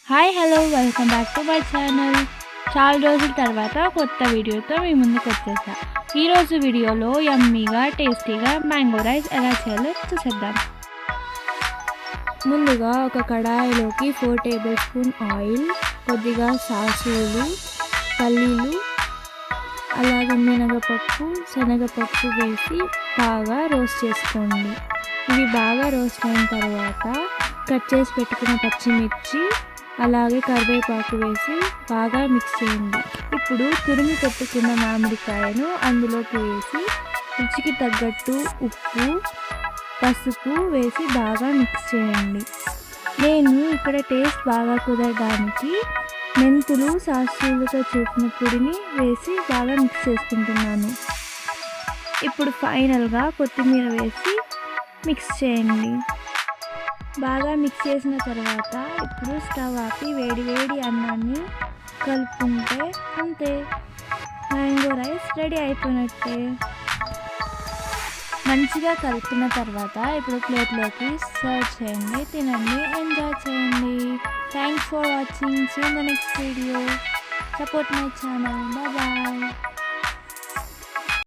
Hi hello welcome back to my channel. చాలా రోజుల తర్వాత కొత్త వీడియోతో మీ ముందుకు వచ్చేసా. ఈరోజు వీడియోలో యమ్మీగా టేస్టీగా మ్యాంగో రైస్ ఎలా చేయాలో చూసేద్దాం. ముందుగా ఒక కడాయిలోకి 4 టేబుల్ స్పూన్ ఆయిల్, కొద్దిగా సాసులు, పల్లీలు, అలాగే మినగపప్పు, శనగపప్పు వేసి బాగా రోస్ట్ చేసుకోండి. ఇవి బాగా రోస్ట్ అయిన తర్వాత కట్ చేసి పెట్టుకున్న పచ్చిమిర్చి అలాగే కరివేపాకు వేసి బాగా మిక్స్ చేయండి. ఇప్పుడు తురిమి పెట్టుకున్న మామిడికాయను అందులోకి వేసి రుచికి తగ్గట్టు ఉప్పు, పసుపు వేసి బాగా మిక్స్ చేయండి. నేను ఇక్కడ టేస్ట్ బాగా కుదరడానికి మెంతులు, సాసులతో చేసిన పొడిని వేసి బాగా మిక్స్ చేసుకుంటున్నాను. ఇప్పుడు ఫైనల్గా కొత్తిమీర వేసి మిక్స్ చేయండి. బాగా మిక్స్ చేసిన తర్వాత ఇప్పుడు స్టవ్ ఆపి వేడి అన్నాన్ని కలుపుకుంటే అంతే, మ్యాంగో రైస్ రెడీ అయిపోయినట్టే. మంచిగా కలుపుకున్న తర్వాత ఇప్పుడు ప్లేట్లోకి సర్వ్ చేయండి, తినండి, ఎంజాయ్ చేయండి. Thanks for watching. See you in the next video. Support my channel. Bye.